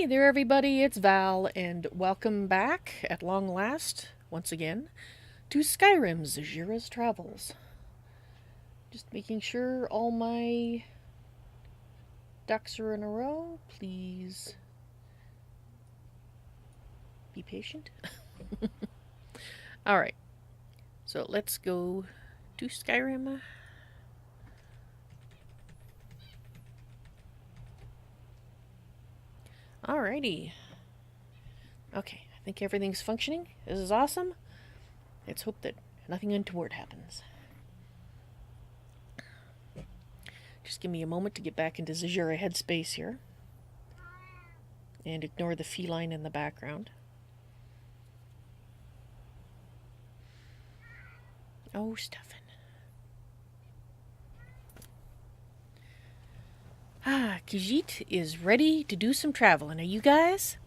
Hey there everybody, it's Val, and welcome back, at long last, once again, to Skyrim Zahjira's Travels. Just making sure all my ducks are in a row. Please be patient. Alright, so let's go to Skyrim. Alrighty. Okay, I think everything's functioning. This is awesome. Let's hope that nothing untoward happens. Just give me a moment to get back into Zahjira headspace here. And ignore the feline in the background. Oh, stuffing. Khajiit is ready to do some traveling. Are you guys?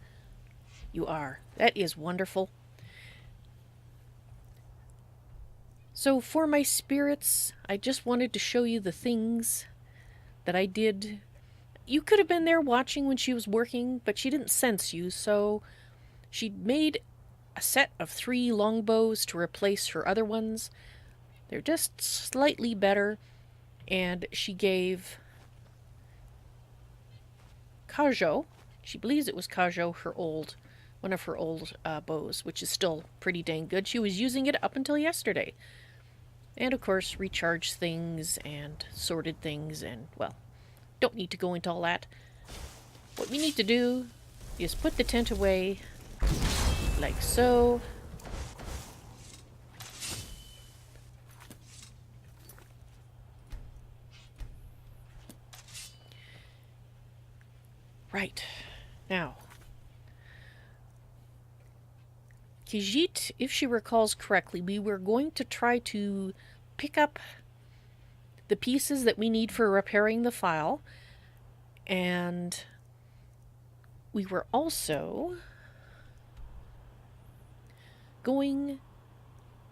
You are. That is wonderful. So for my spirits, I just wanted to show you the things that I did. You could have been there watching when she was working, but she didn't sense you, so she made a set of 3 longbows to replace her other ones. They're just slightly better, and she gave Kajo, she believes it was Kajo, one of her old bows, which is still pretty dang good. She was using it up until yesterday. And of course, recharged things and sorted things, and, well, don't need to go into all that. What we need to do is put the tent away, like so. Right. Now, Khajiit, if she recalls correctly, we were going to try to pick up the pieces that we need for repairing the file, and we were also going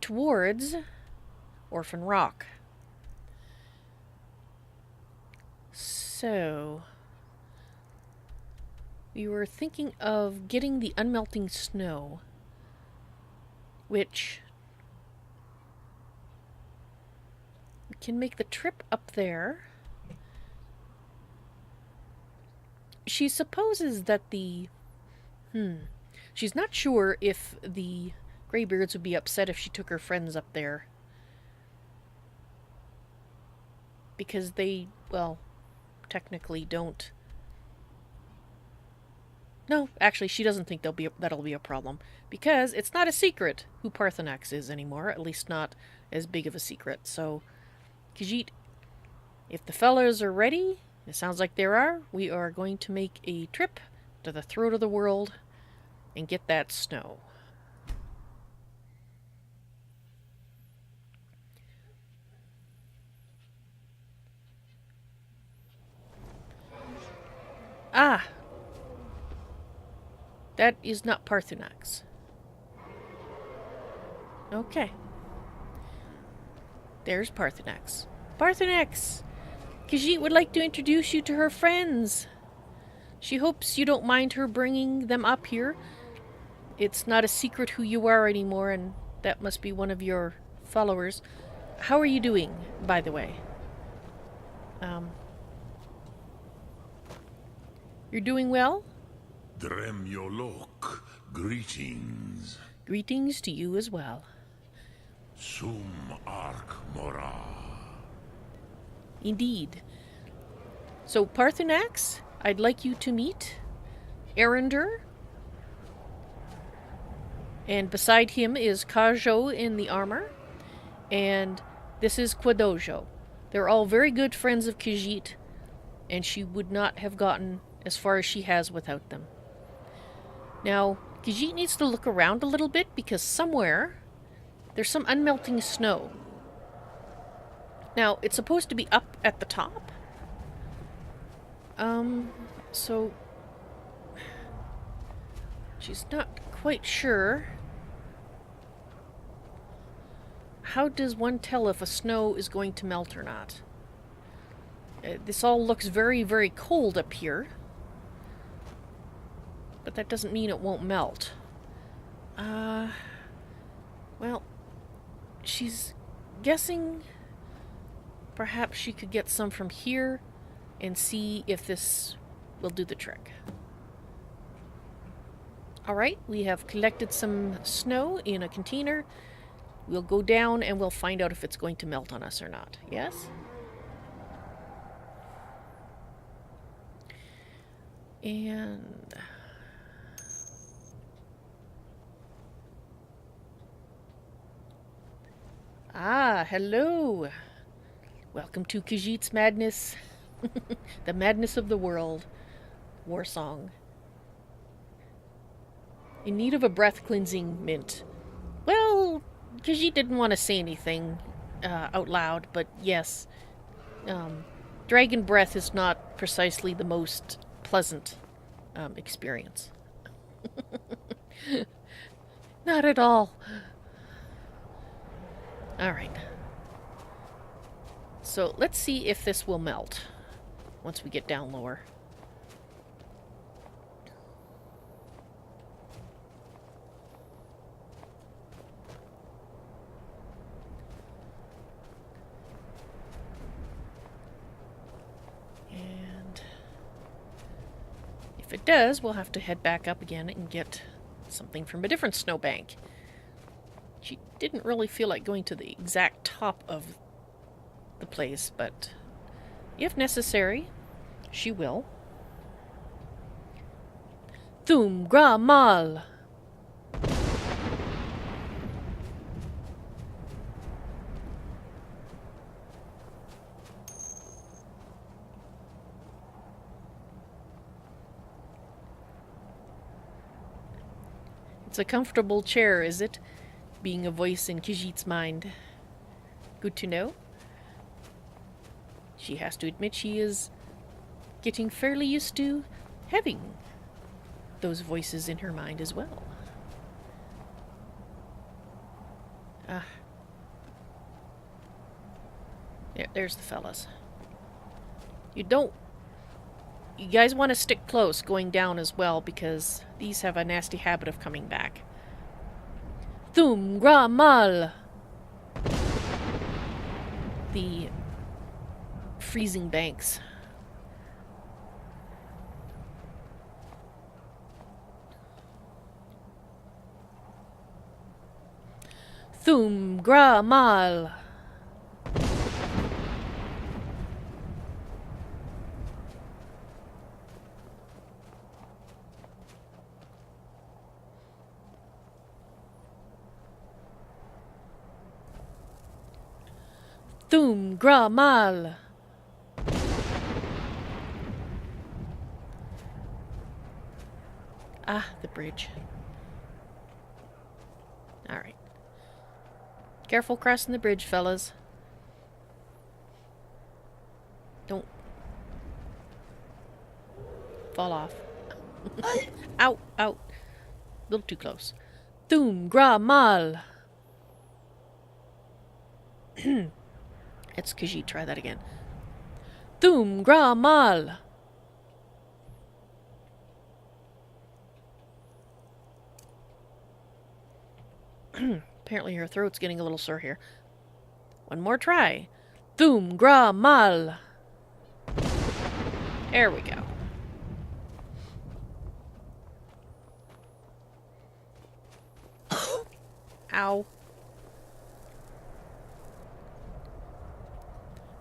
towards Orphan Rock. So we were thinking of getting the unmelting snow, which we can make the trip up there. She supposes that she's not sure if the Greybeards would be upset if she took her friends up there. Because they, well, technically don't. No, actually, she doesn't think that'll be a problem. Because it's not a secret who Parthenax is anymore, at least not as big of a secret. So, Khajiit, if the fellas are ready, it sounds like there are, we are going to make a trip to the throat of the world and get that snow. Ah! That is not Parthenax. Okay. There's Parthenax. Parthenax! Khajiit would like to introduce you to her friends. She hopes you don't mind her bringing them up here. It's not a secret who you are anymore, and that must be one of your followers. How are you doing, by the way? You're doing well? Dremyolok, greetings. Greetings to you as well. Sum arc mora. Indeed. So, Parthenax, I'd like you to meet Arender. And beside him is Kajo in the armor. And this is Quadojo. They're all very good friends of Khajiit, and she would not have gotten as far as she has without them. Now, Khajiit needs to look around a little bit because somewhere there's some unmelting snow. Now, it's supposed to be up at the top. So she's not quite sure. How does one tell if a snow is going to melt or not? This all looks very, very cold up here. but that doesn't mean it won't melt. Well, she's guessing perhaps she could get some from here and see if this will do the trick. Alright, we have collected some snow in a container. We'll go down and we'll find out if it's going to melt on us or not. Yes? And... ah, hello! Welcome to Khajiit's Madness. The madness of the world. War song. In need of a breath cleansing mint. Well, Khajiit didn't want to say anything out loud, but yes. Dragon breath is not precisely the most pleasant experience. Not at all. Alright. So let's see if this will melt once we get down lower. And if it does, we'll have to head back up again and get something from a different snowbank. She didn't really feel like going to the exact top of the place, but if necessary, she will. Thum gra mal. It's a comfortable chair, is it? Being a voice in Khajiit's mind. Good to know. She has to admit she is getting fairly used to having those voices in her mind as well. Yeah, there's the fellas. You guys want to stick close going down as well, because these have a nasty habit of coming back. Thum gra mal. The freezing banks. Thum gra mal. Thum gra mal. Ah, the bridge. Alright. Careful crossing the bridge, fellas. Don't fall off. Ow, ow. A little too close. Thum gra mal. It's Khajiit. Try that again. Thum gra mal. Apparently her throat's getting a little sore here. One more try. Thum gra mal. There we go. Ow.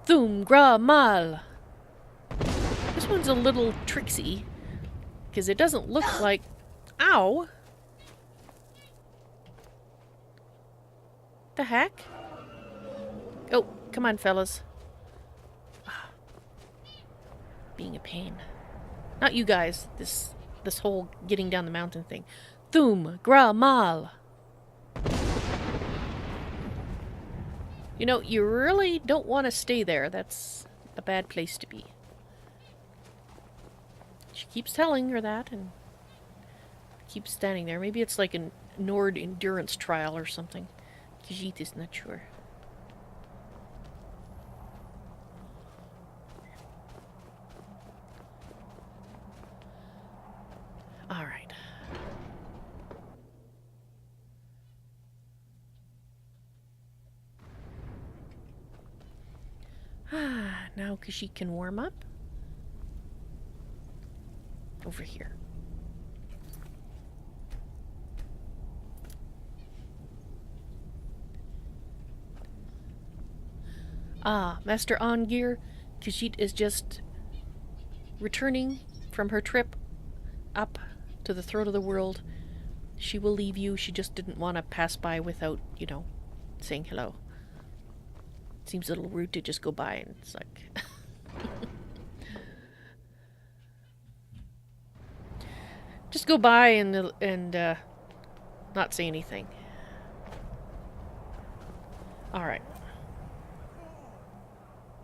Thum gra mal. This one's a little tricksy, because it doesn't look like... Ow! The heck? Oh, come on, fellas. Being a pain. Not you guys. This whole getting down the mountain thing. Thum gra mal. You know, you really don't want to stay there. That's a bad place to be. She keeps telling her that and keeps standing there. Maybe it's like a Nord endurance trial or something. Khajiit is not sure. Alright. Now Khajiit can warm up. Over here. Ah, Master Ongir, Khajiit is just returning from her trip up to the throat of the world. She will leave you. She just didn't want to pass by without, you know, saying hello. Seems a little rude to just go by and it's like... just go by and not say anything. Alright.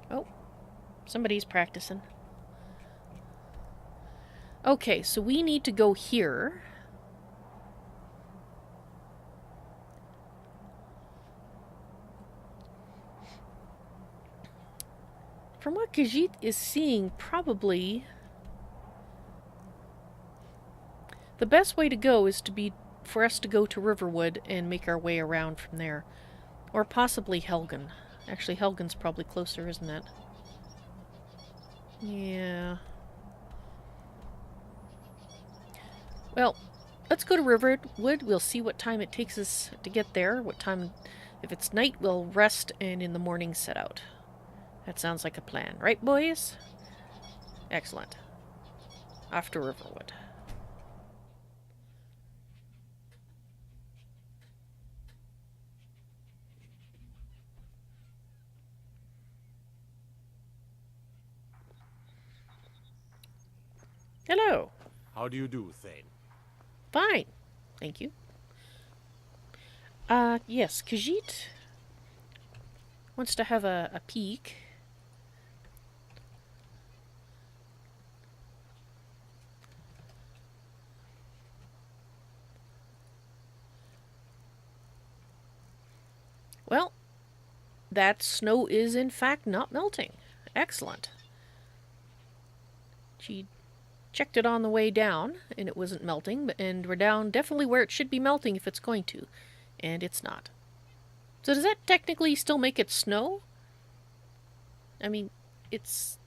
Oh. Somebody's practicing. Okay, so we need to go here. From what Khajiit is seeing, probably the best way to go is for us to go to Riverwood and make our way around from there. Or possibly Helgen. Actually, Helgen's probably closer, isn't it? Yeah. Well, let's go to Riverwood. We'll see what time it takes us to get there. What time... If it's night, we'll rest and in the morning set out. That sounds like a plan. Right, boys? Excellent. Off to Riverwood. Hello. How do you do, Thane? Fine. Thank you. Yes, Khajiit wants to have a peek. Well, that snow is in fact not melting. Excellent. She checked it on the way down, and it wasn't melting, and we're down definitely where it should be melting if it's going to, and it's not. So does that technically still make it snow? I mean, it's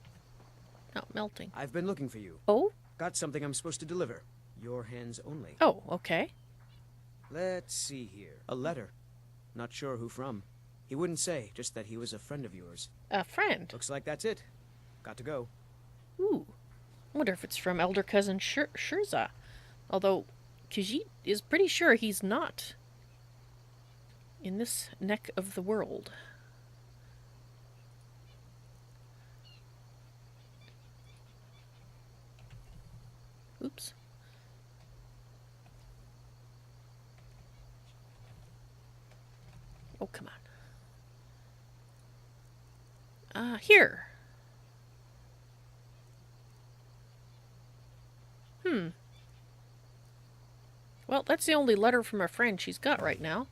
not melting. I've been looking for you. Oh? Got something I'm supposed to deliver. Your hands only. Oh, okay. Let's see here. A letter. Not sure who from. He wouldn't say, just that he was a friend of yours. A friend? Looks like that's it. Got to go. Ooh. I wonder if it's from Elder Cousin Shurza. Although, Khajiit is pretty sure he's not in this neck of the world. Oops. Oh, come on. Here. Well, that's the only letter from a friend she's got right now.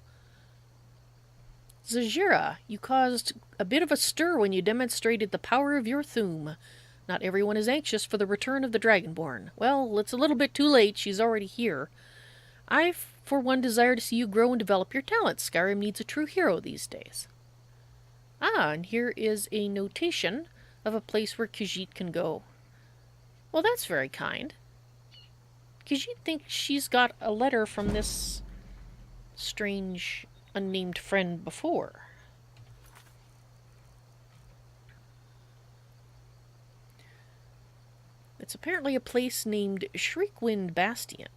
Zahjira, you caused a bit of a stir when you demonstrated the power of your Thume. Not everyone is anxious for the return of the Dragonborn. Well, it's a little bit too late. She's already here. I, for one, desire to see you grow and develop your talents. Skyrim needs a true hero these days. Ah, and here is a notation of a place where Khajiit can go. Well, that's very kind. Khajiit thinks she's got a letter from this strange, unnamed friend before. It's apparently a place named Shriekwing Bastion.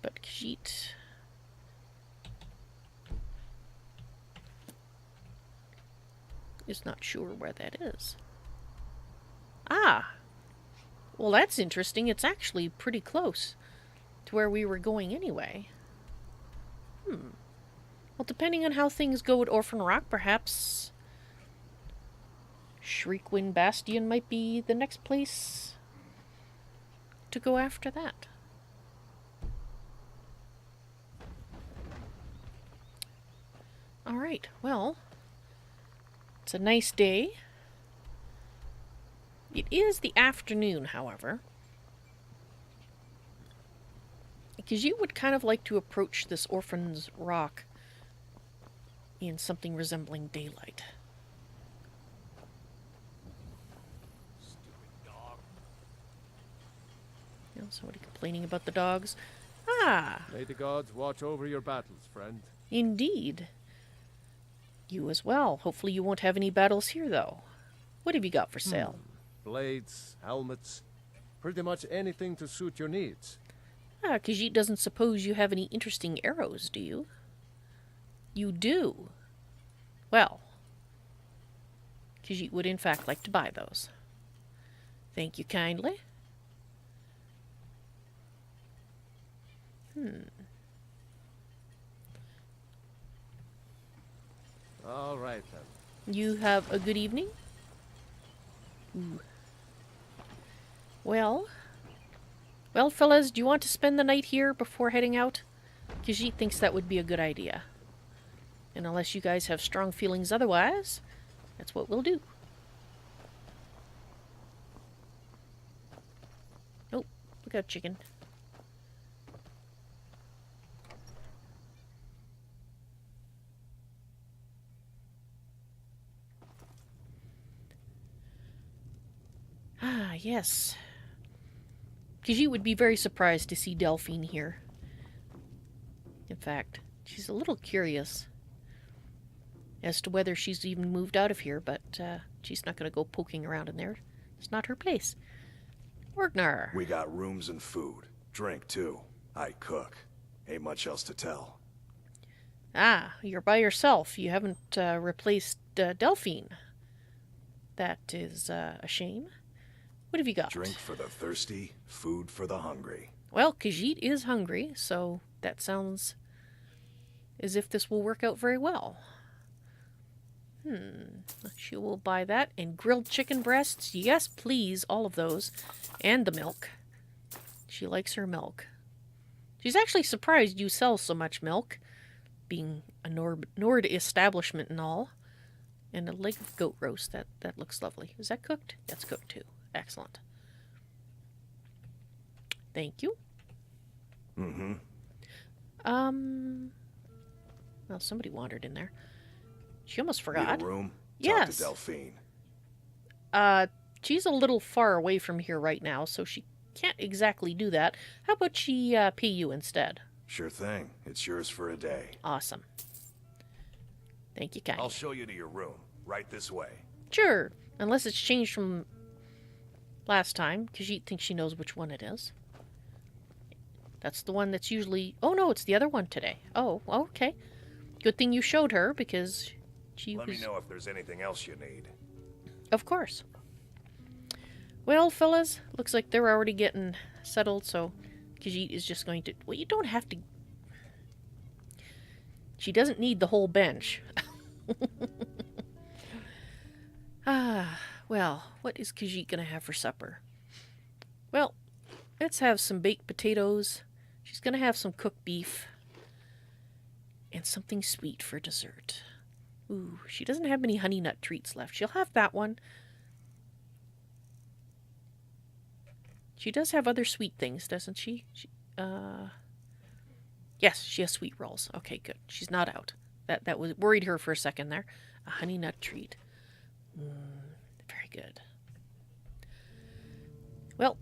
But Khajiit is not sure where that is. Ah! Well, that's interesting. It's actually pretty close to where we were going anyway. Well, depending on how things go at Orphan Rock, perhaps Shriekwing Bastion might be the next place to go after that. Alright, well, it's a nice day. It is the afternoon, however. Because you would kind of like to approach this orphan's rock in something resembling daylight. Stupid dog. You know, somebody complaining about the dogs. Ah, May the gods watch over your battles, friend. indeed. You as well. Hopefully you won't have any battles here, though. What have you got for sale? Blades, helmets, pretty much anything to suit your needs. Ah, Khajiit doesn't suppose you have any interesting arrows, do you? You do. Well, Khajiit would in fact like to buy those. Thank you kindly. All right, then. You have a good evening? Ooh. Well, fellas, do you want to spend the night here before heading out? Khajiit thinks that would be a good idea. And unless you guys have strong feelings otherwise, that's what we'll do. Oh, look out, chicken. Ah, yes. Khajiit would be very surprised to see Delphine here. In fact, she's a little curious as to whether she's even moved out of here, but she's not going to go poking around in there. It's not her place. Orgnar. We got rooms and food. Drink, too. I cook. Ain't much else to tell. Ah, you're by yourself. You haven't replaced Delphine. That is a shame. What have you got? Drink for the thirsty, food for the hungry. Well, Khajiit is hungry, so that sounds as if this will work out very well. She will buy that. And grilled chicken breasts. Yes, please. All of those. And the milk. She likes her milk. She's actually surprised you sell so much milk. Being a Nord establishment and all. And a leg of goat roast. That looks lovely. Is that cooked? That's cooked too. Excellent. Thank you. Mm-hmm. Well, somebody wandered in there. She almost forgot. Need a room? Yes. Talk to Delphine. She's a little far away from here right now, so she can't exactly do that. How about she pay you instead? Sure thing. It's yours for a day. Awesome. Thank you kindly. I'll show you to your room. Right this way. Sure, unless it's changed from last time, because she thinks she knows which one it is. That's the one that's usually... Oh, no, it's the other one today. Oh, okay. Good thing you showed her, because she Let was... me know if there's anything else you need. Of course. Well, fellas, looks like they're already getting settled, so Khajiit is just going to... Well, you don't have to... She doesn't need the whole bench. Well, what is Khajiit going to have for supper? Well, let's have some baked potatoes. She's going to have some cooked beef. And something sweet for dessert. Ooh, she doesn't have many honey nut treats left. She'll have that one. She does have other sweet things, doesn't she? Yes, she has sweet rolls. Okay, good. She's not out. That was worried her for a second there. A honey nut treat. Very good. Well,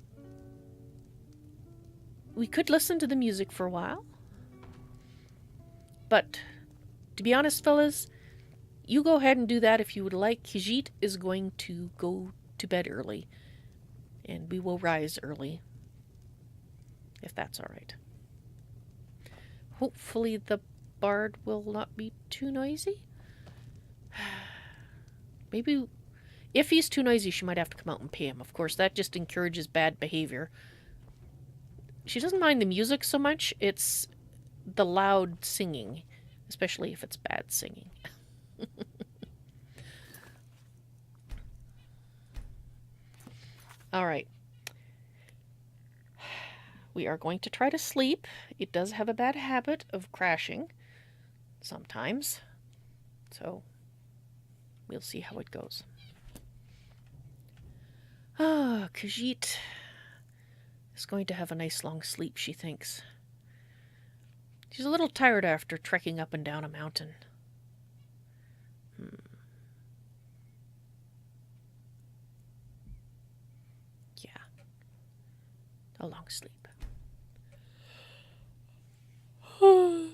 we could listen to the music for a while. But, to be honest, fellas, you go ahead and do that if you would like. Khajiit is going to go to bed early. And we will rise early. If that's alright. Hopefully the bard will not be too noisy. Maybe... If he's too noisy, she might have to come out and pay him. Of course, that just encourages bad behavior. She doesn't mind the music so much. It's the loud singing. Especially if it's bad singing. Alright. We are going to try to sleep. It does have a bad habit of crashing. Sometimes. So, we'll see how it goes. Khajiit is going to have a nice long sleep, she thinks. She's a little tired after trekking up and down a mountain. Yeah. A long sleep. Oh.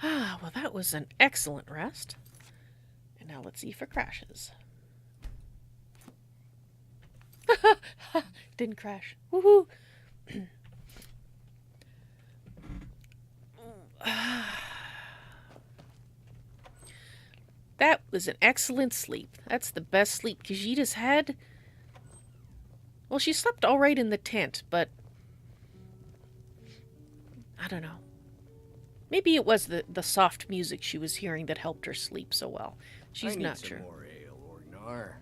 Ah, well, that was an excellent rest. And now let's see if it crashes. Didn't crash. Woohoo! That was an excellent sleep. That's the best sleep Khajiit's had. Well, she slept all right in the tent, but I don't know. Maybe it was the soft music she was hearing that helped her sleep so well. She's not sure. I need some more ale, Orgnar.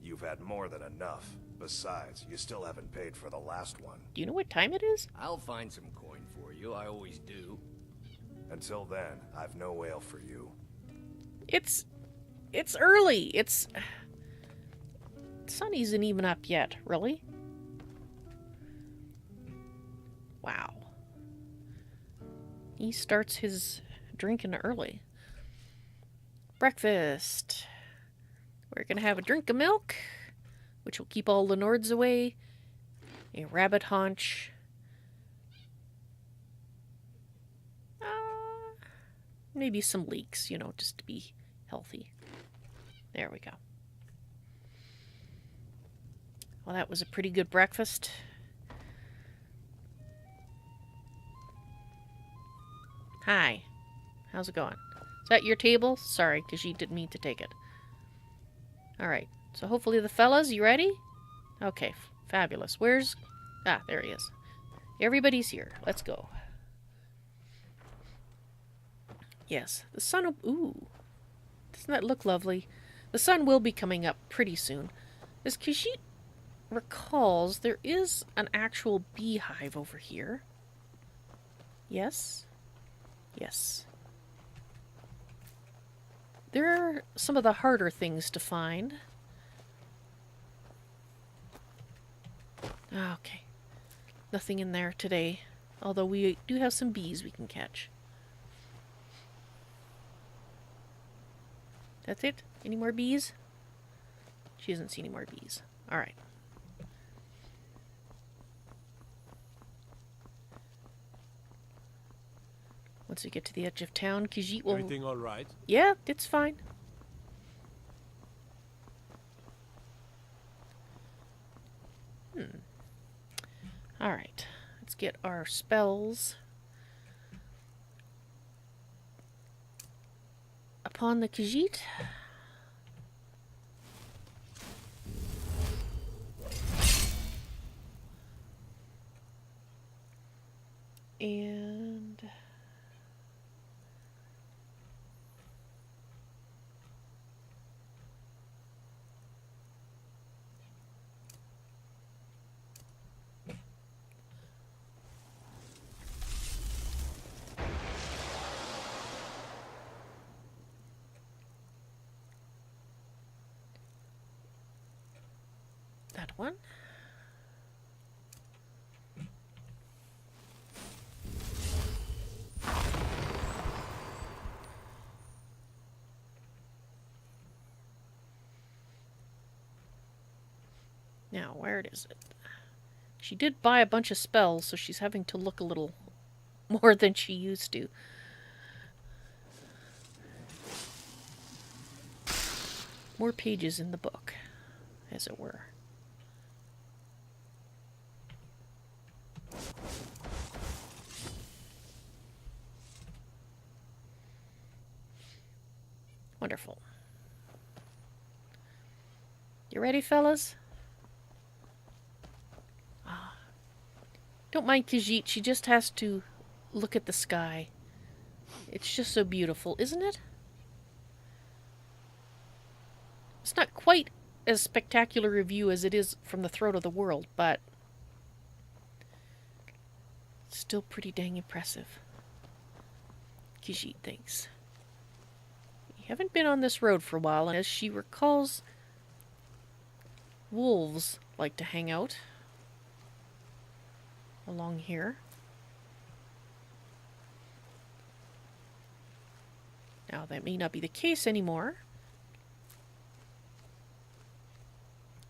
You've had more than enough. Besides, you still haven't paid for the last one. Do you know what time it is? I'll find some coin for you, I always do. Until then, I've no ale for you. It's early. The sun isn't even up yet, really. Wow. He starts his drinking early. Breakfast. We're gonna have a drink of milk, which will keep all the Nords away. A rabbit haunch. Maybe some leeks, you know, just to be healthy. There we go. Well, that was a pretty good breakfast. Hi. How's it going? Is that your table? Sorry, because you didn't mean to take it. Alright, so hopefully the fellas, you ready? Okay, fabulous. Where's... Ah, there he is. Everybody's here. Let's go. Yes, the sun will... Ooh. Doesn't that look lovely? The sun will be coming up pretty soon. As Khajiit recalls, there is an actual beehive over here. Yes? Yes. There are some of the harder things to find. Okay. Nothing in there today. Although we do have some bees we can catch. That's it? Any more bees? She doesn't see any more bees. Alright. Once we get to the edge of town, Khajiit will... Everything all right? Yeah, it's fine. Alright. Let's get our spells. Upon the Khajiit. And... that one. Now, where is it? She did buy a bunch of spells, so she's having to look a little more than she used to. More pages in the book, as it were. Wonderful. You ready, fellas? Don't mind Khajiit, she just has to look at the sky. It's just so beautiful, isn't it? It's not quite as spectacular a view as it is from the throat of the world, but still pretty dang impressive. Khajiit thinks. haven't been on this road for a while, and as she recalls, wolves like to hang out along here. Now, that may not be the case anymore.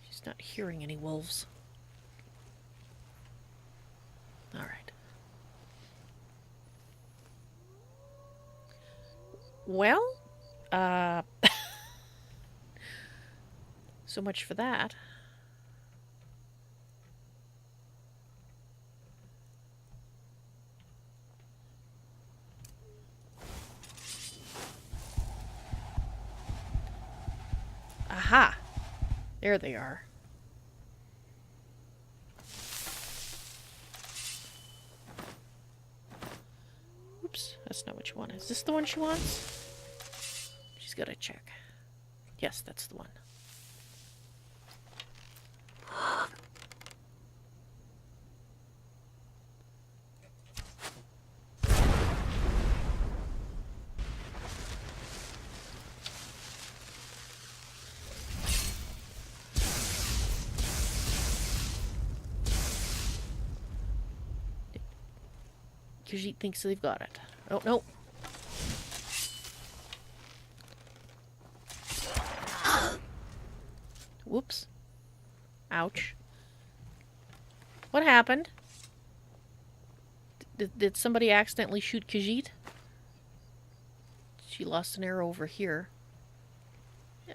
She's not hearing any wolves. Alright. Well, so much for that. Aha! There they are. Oops, that's not what you want. Is this the one she wants? She's gotta check. Yes, that's the one. Khajiit thinks they've got it. Oh, no. Whoops. Ouch. What happened? Did somebody accidentally shoot Khajiit? She lost an arrow over here.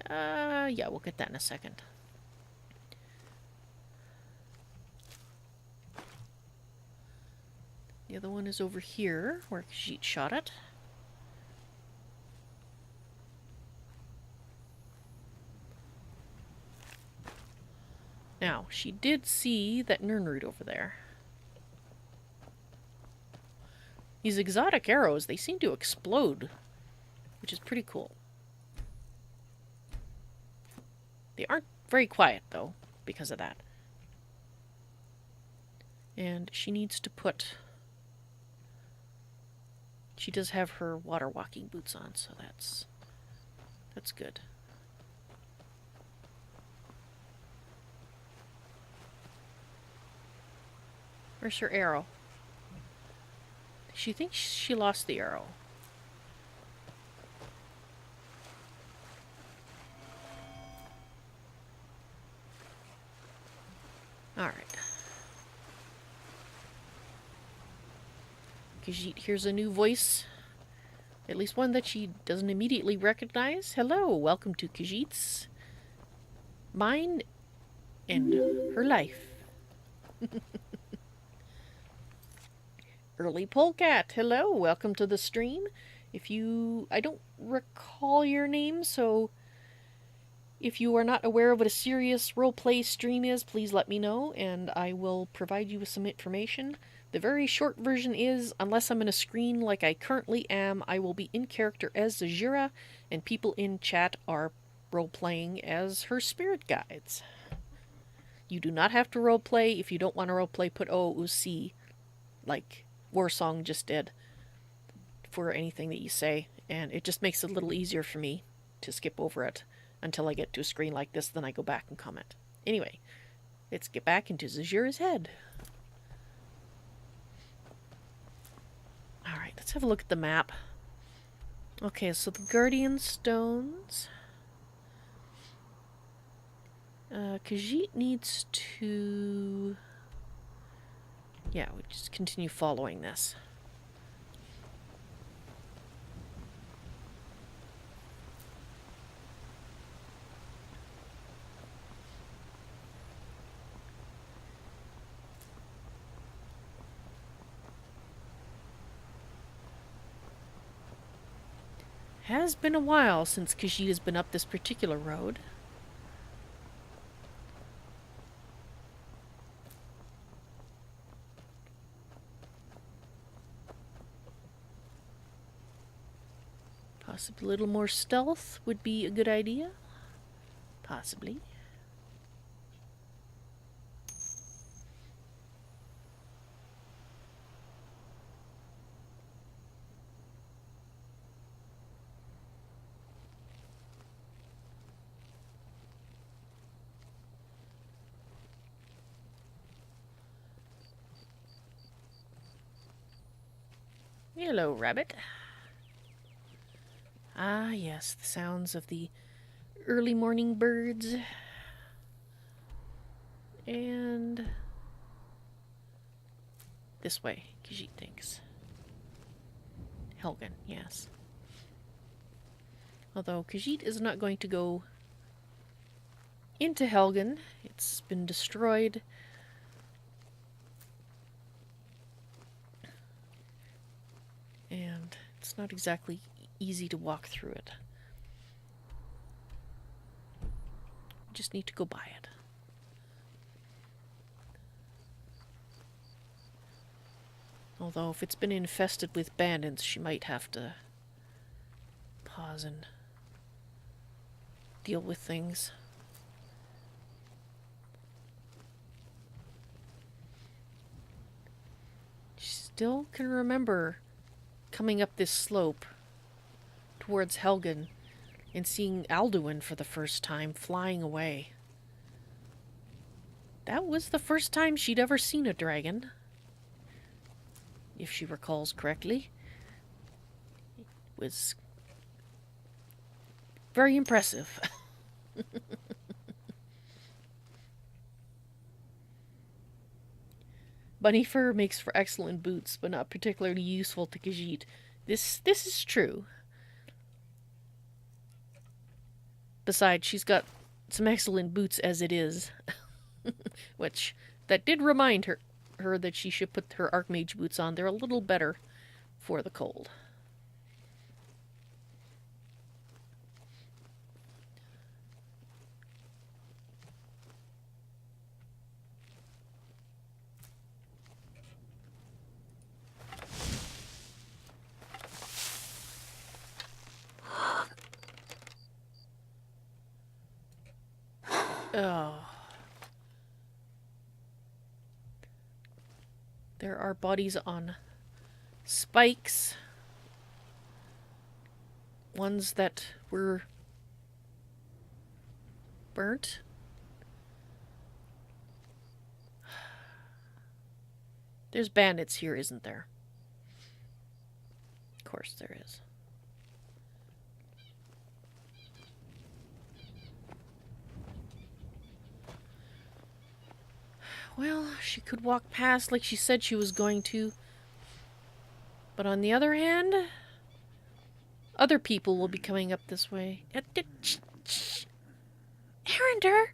Yeah, we'll get that in a second. The other one is over here, where Khajiit shot it. Now, she did see that Nirnroot over there. These exotic arrows, they seem to explode, which is pretty cool. They aren't very quiet, though, because of that. And she needs to put... She does have her water walking boots on, so that's good. Where's her arrow? She thinks she lost the arrow. Alright. Khajiit hears a new voice. At least one that she doesn't immediately recognize. Hello, welcome to Khajiit's mind and her life. Early Polecat, hello, welcome to the stream. I don't recall your name, so if you are not aware of what a serious roleplay stream is, please let me know, and I will provide you with some information. The very short version is, unless I'm in a screen like I currently am, I will be in character as Zahjira, and people in chat are role-playing as her spirit guides. You do not have to roleplay. If you don't want to roleplay, put OOC, like Warsong just did, for anything that you say, and it just makes it a little easier for me to skip over it until I get to a screen like this, then I go back and comment. Anyway, let's get back into Zahjira's head. Alright, let's have a look at the map. Okay, so the Guardian Stones. Khajiit needs to... Yeah, we just continue following this. Has been a while since Khajiit has been up this particular road. Possibly a little more stealth would be a good idea. Possibly. Hello, rabbit. Ah, yes, the sounds of the early morning birds. And this way, Khajiit thinks. Helgen, yes. Although Khajiit is not going to go into Helgen. It's been destroyed. And it's not exactly easy to walk through it. You just need to go by it. Although if it's been infested with bandits, she might have to pause and deal with things. She still can remember coming up this slope towards Helgen and seeing Alduin for the first time flying away. That was the first time she'd ever seen a dragon, if she recalls correctly. It was very impressive. Bunny fur makes for excellent boots, but not particularly useful to Khajiit. This is true. Besides, she's got some excellent boots as it is. Which, that did remind her that she should put her Archmage boots on. They're a little better for the cold. Oh. There are bodies on spikes. Ones that were burnt. There's bandits here, isn't there? Of course there is. Well, she could walk past like she said she was going to. But on the other hand, other people will be coming up this way. Arender!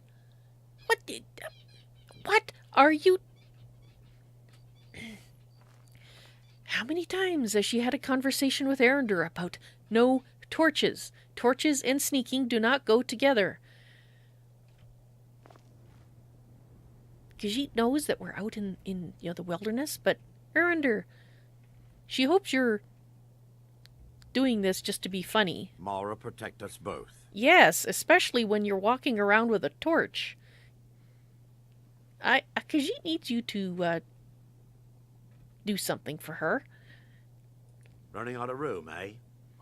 What are you... How many times has she had a conversation with Arender about no torches? Torches and sneaking do not go together. Khajiit knows that we're out in the wilderness, but Arender, she hopes you're doing this just to be funny. Mara, protect us both. Yes, especially when you're walking around with a torch. Khajiit needs you to do something for her. Running out of room, eh?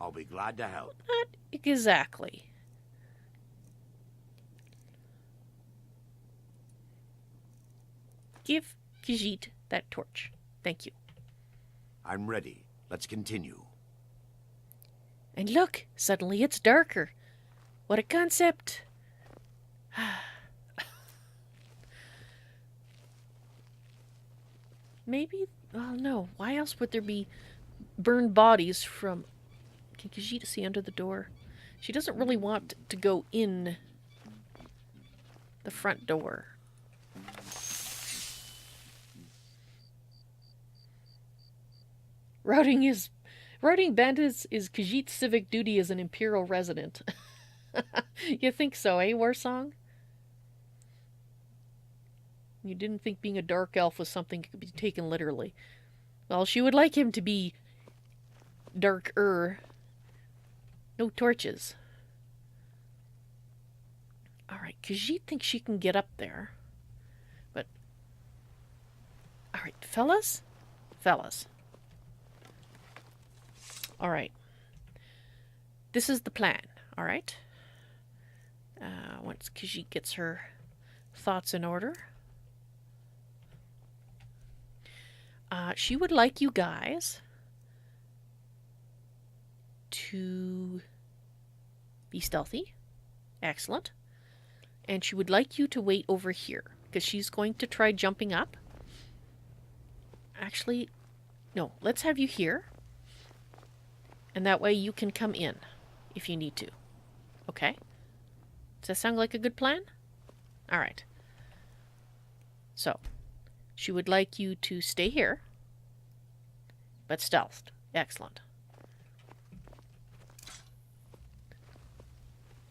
I'll be glad to help. Not exactly. Give Khajiit that torch. Thank you. I'm ready. Let's continue. And look, suddenly it's darker. What a concept. Maybe, oh no, why else would there be burned bodies from... Can Khajiit see under the door? She doesn't really want to go in the front door. Routing bandits is Khajiit's civic duty as an imperial resident. You think so, eh, Warsong? You didn't think being a dark elf was something that could be taken literally. Well, she would like him to be darker. No torches. Alright, Khajiit thinks she can get up there. But... Alright, fellas? Fellas. Alright. This is the plan, alright? Once Khajiit gets her thoughts in order. She would like you guys to be stealthy. Excellent. And she would like you to wait over here, because she's going to try jumping up. Actually, no, let's have you here. And that way you can come in if you need to. Okay? Does that sound like a good plan? All right. So, she would like you to stay here, but stealthed. Excellent.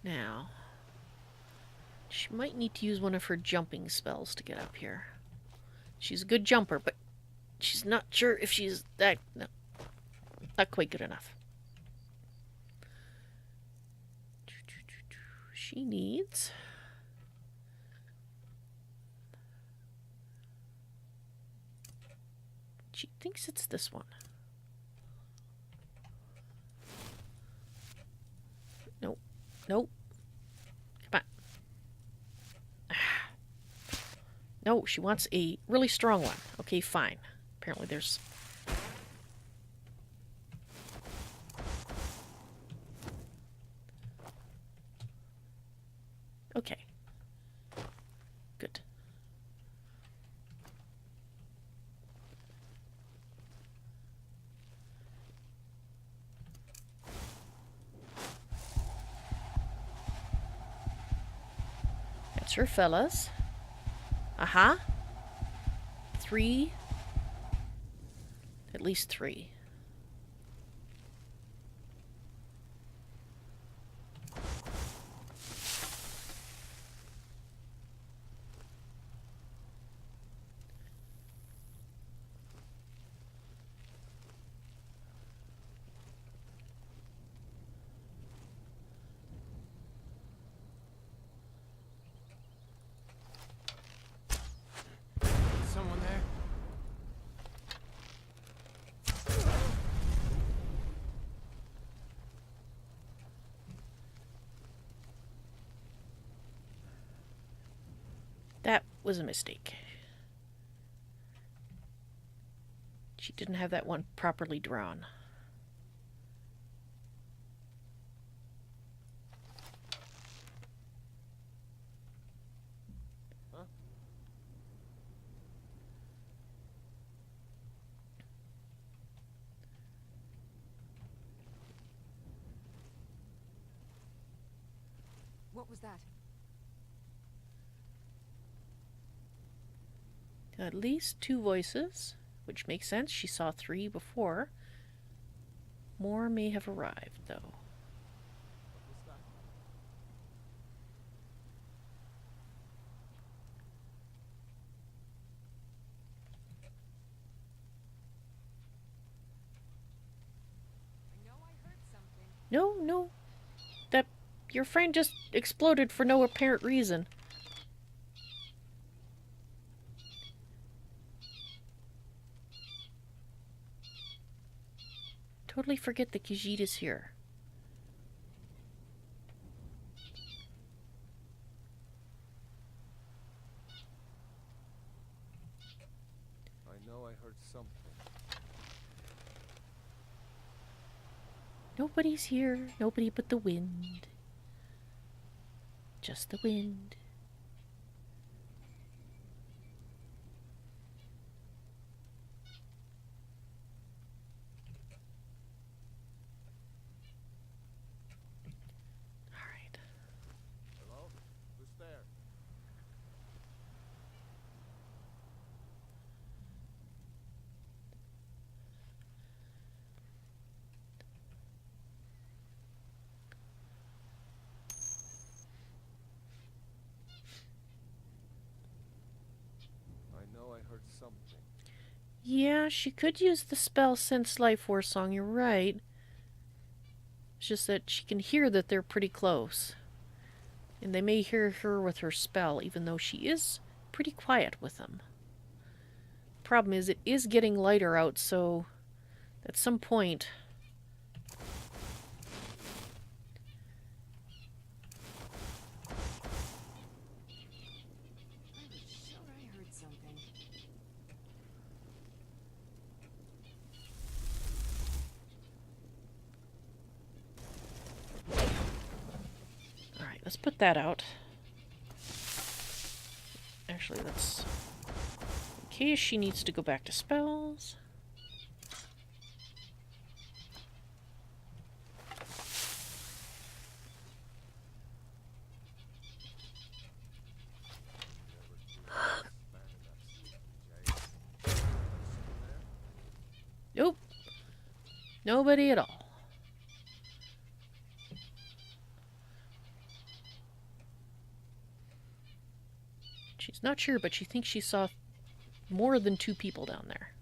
Now, she might need to use one of her jumping spells to get up here. She's a good jumper, but she's not sure if she's that... No, not quite good enough. She needs... She thinks it's this one. Nope. Nope. Come on. No, she wants a really strong one. Okay, fine. Apparently there's... Okay. Good. That's her, fellas. Aha. 3. At least 3. Someone there? That was a mistake. She didn't have that one properly drawn. Huh? What was that? At least 2 voices, which makes sense. She saw 3 before. More may have arrived, though. I know I heard something. No. That your friend just exploded for no apparent reason. Totally forget that Khajiit is here. I know I heard something. Nobody's here. Nobody but the wind. Just the wind. Alright. Hello? Who's there? I know I heard something. Yeah, she could use the spell Sense Life Force Song, you're right. It's just that she can hear that they're pretty close. And they may hear her with her spell, even though she is pretty quiet with them. Problem is, it is getting lighter out, so at some point... I was sure I heard something. let's put that out. Actually, let's... In case she needs to go back to spells. Nope. Nobody at all. She's not sure, but she thinks she saw more than 2 people down there.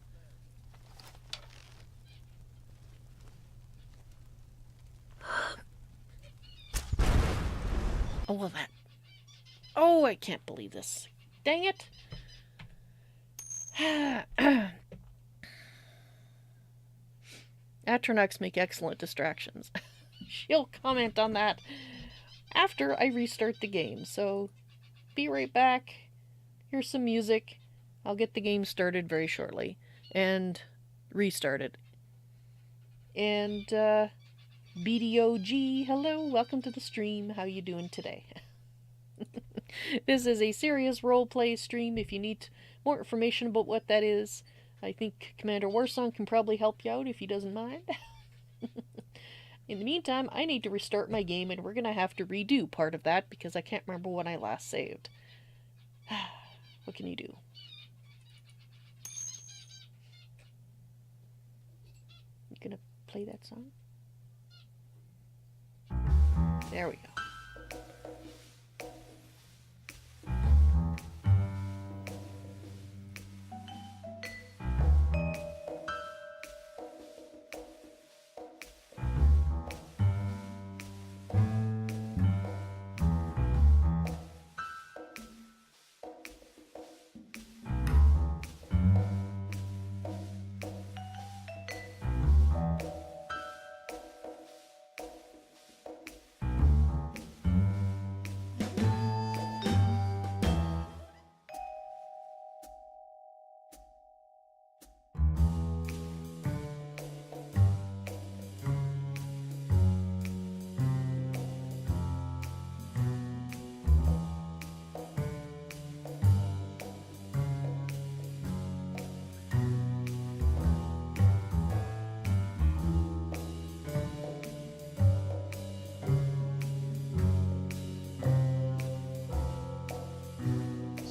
Oh, well that... Oh, I can't believe this. Dang it! Atronachs make excellent distractions. She'll comment on that after I restart the game, so be right back. Here's some music. I'll get the game started very shortly and restart it. And BDOG, hello, welcome to the stream. How you doing today? This is a serious roleplay stream. If you need more information about what that is, I think Commander Warsong can probably help you out if he doesn't mind. In the meantime, I need to restart my game, and we're going to have to redo part of that because I can't remember when I last saved. What can you do? You gonna play that song? There we go.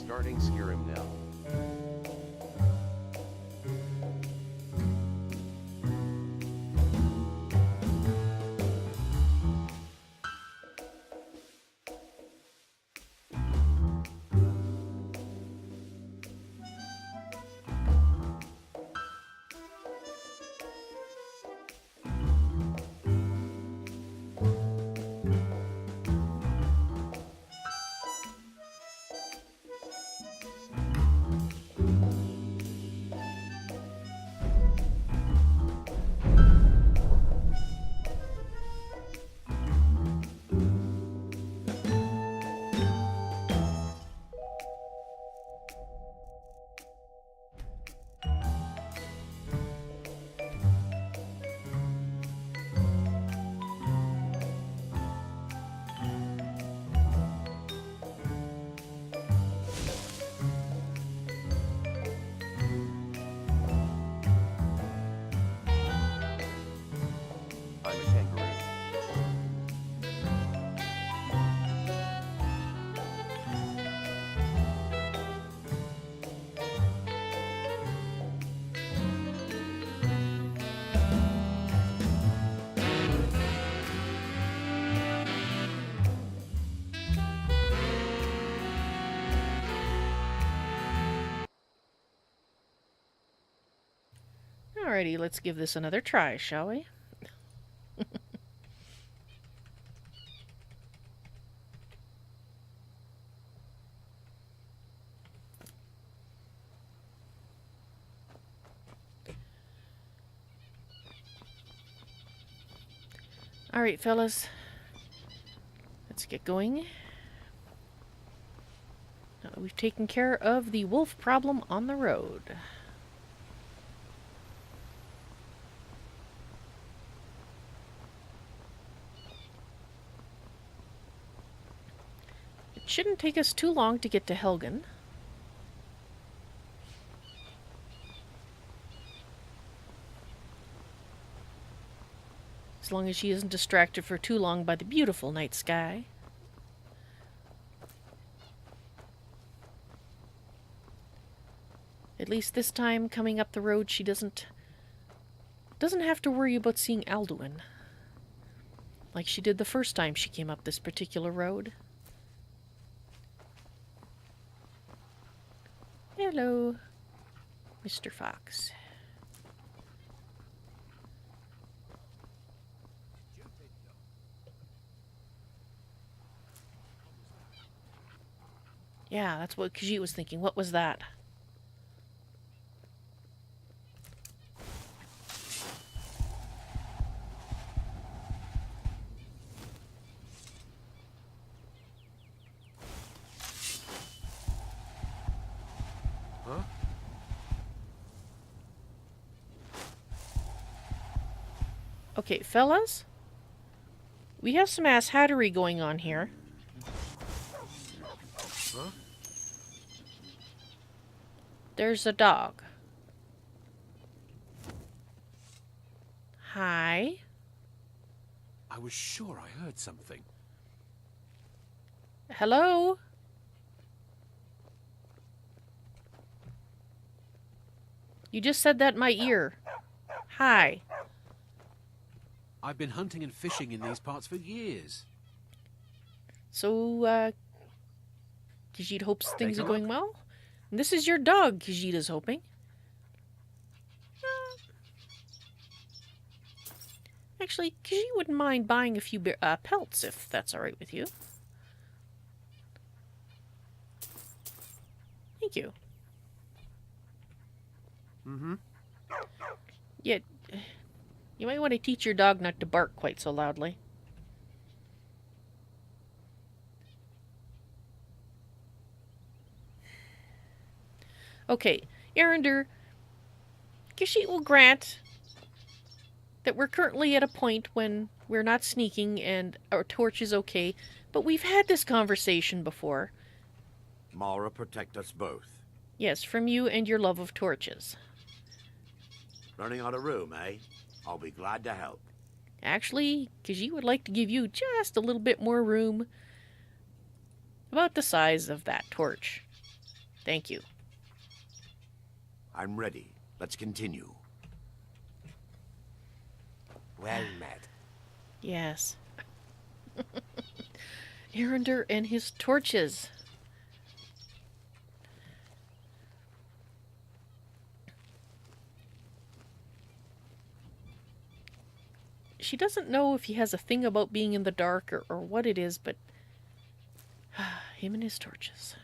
Starting Skyrim now. I'm a kangaroo. Alrighty, let's give this another try, shall we? Alright, fellas. Let's get going. We've taken care of the wolf problem on the road. shouldn't take us too long to get to Helgen. As long as she isn't distracted for too long by the beautiful night sky. At least this time, coming up the road, she doesn't have to worry about seeing Alduin, like she did the first time she came up this particular road. Hello, Mr. Fox. Yeah, that's what Khajiit was thinking. What was that? Huh? Okay, fellas. We have some ass hattery going on here. Huh? There's a dog. Hi. I was sure I heard something. Hello? You just said that in my ear. Hi. I've been hunting and fishing in these parts for years. So, Khajiit hopes things Take are a going look. well? And this is your dog, Khajiit is hoping. Actually, Khajiit wouldn't mind buying a few pelts, if that's alright with you. Thank you. Mm-hmm. Yeah, you might want to teach your dog not to bark quite so loudly. Okay, Arender, Khajiit will grant that we're currently at a point when we're not sneaking and our torch is okay, but we've had this conversation before. Mara, protect us both. Yes, from you and your love of torches. Running out of room, eh? I'll be glad to help. Actually, Khajiit would like to give you just a little bit more room. About the size of that torch. Thank you. I'm ready. Let's continue. Well met. Yes. Arender and his torches. She doesn't know if he has a thing about being in the dark or what it is, but him and his torches.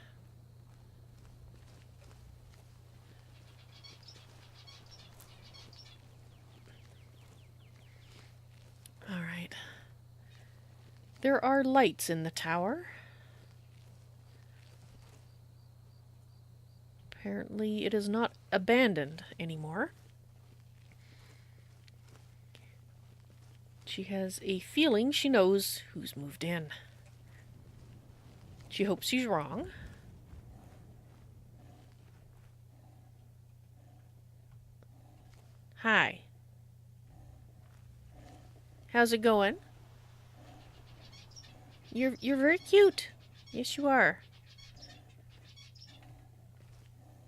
All right. There are lights in the tower. Apparently it is not abandoned anymore. She has a feeling she knows who's moved in. She hopes she's wrong. Hi. How's it going? You're very cute. Yes, you are.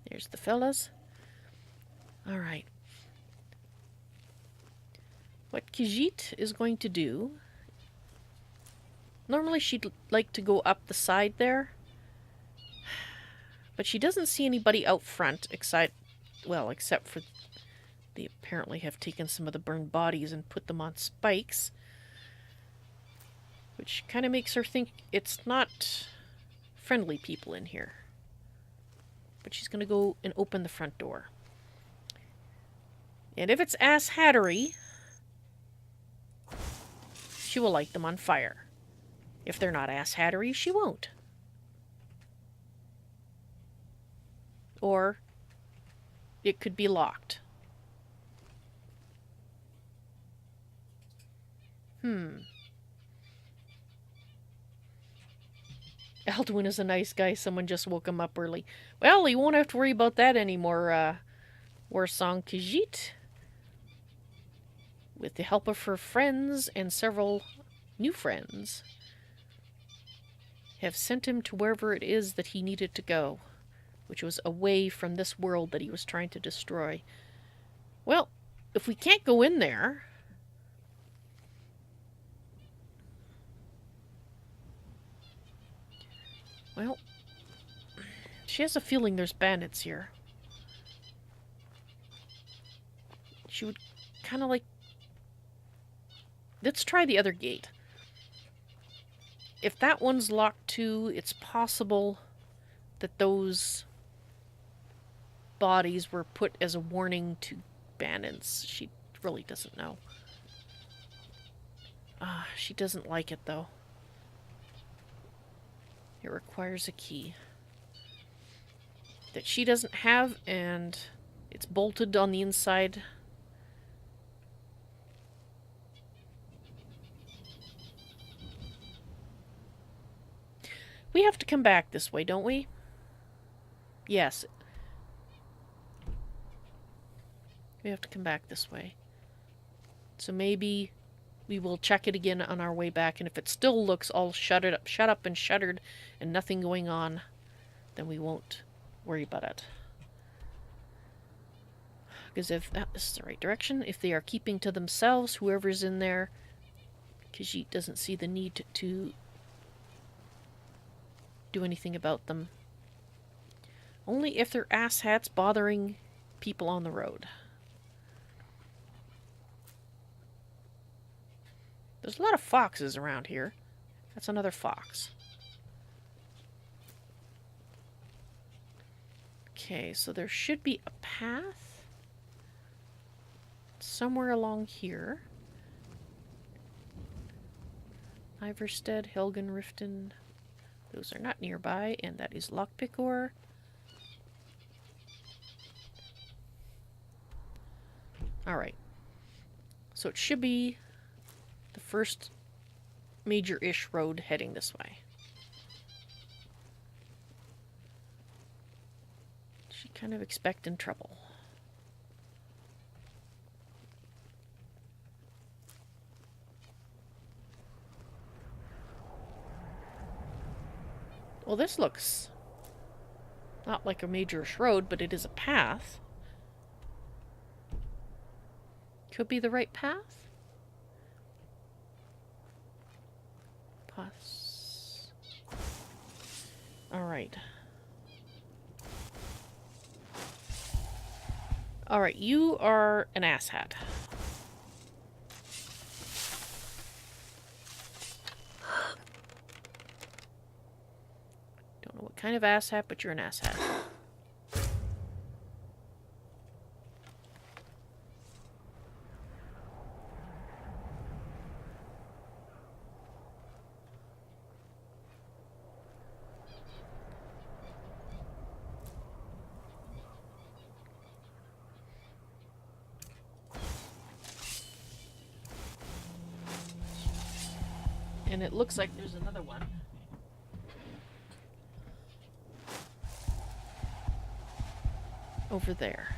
There's the fellas. All right. What Khajiit is going to do... Normally she'd like to go up the side there. But she doesn't see anybody out front, except for... They apparently have taken some of the burned bodies and put them on spikes. Which kind of makes her think it's not friendly people in here. But she's going to go and open the front door. And if it's ass hattery, she will light them on fire. If they're not ass hattery, she won't. Or it could be locked. Alduin is a nice guy. Someone just woke him up early. Well, you won't have to worry about that anymore, Warsong Khajiit. With the help of her friends and several new friends, have sent him to wherever it is that he needed to go, which was away from this world that he was trying to destroy. Well, if we can't go in there... Well, she has a feeling there's bandits here. She would kind of like... Let's try the other gate. If that one's locked too, it's possible that those bodies were put as a warning to bandits. She really doesn't know. She doesn't like it though. It requires a key that she doesn't have, and it's bolted on the inside. We have to come back this way, don't we? Yes. We have to come back this way. So maybe we will check it again on our way back, and if it still looks all shut up and shuttered and nothing going on, then we won't worry about it. Because if this is the right direction, if they are keeping to themselves, whoever's in there, Khajiit doesn't see the need to do anything about them. Only if they're asshats bothering people on the road. There's a lot of foxes around here. That's another fox. Okay, so there should be a path somewhere along here. Iverstead, Helgen, Riften. Those are not nearby, and that is Lockpickor. Alright. So it should be the first major-ish road heading this way. She kind of expecting trouble. Well, this looks not like a major-ish road, but it is a path. Could be the right path? Alright. Alright, you are an asshat. Don't know what kind of asshat, but you're an asshat. And it looks like there's another one. Over there.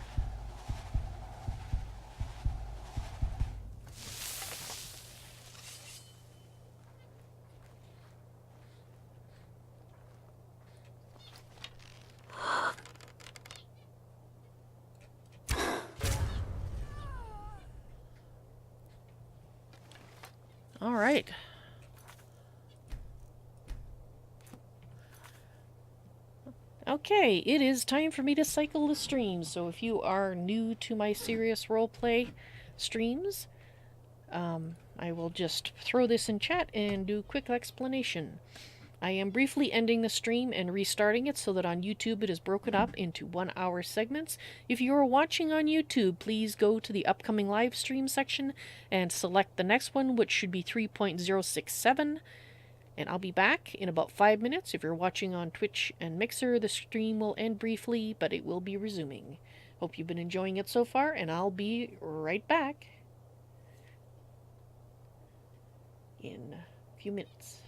All right. Okay, it is time for me to cycle the streams. So if you are new to my serious roleplay streams, I will just throw this in chat and do a quick explanation. I am briefly ending the stream and restarting it so that on YouTube it is broken up into 1-hour segments. If you are watching on YouTube, please go to the upcoming live stream section and select the next one, which should be 3.067. And I'll be back in about 5 minutes. If you're watching on Twitch and Mixer, the stream will end briefly, but it will be resuming. Hope you've been enjoying it so far, and I'll be right back in a few minutes.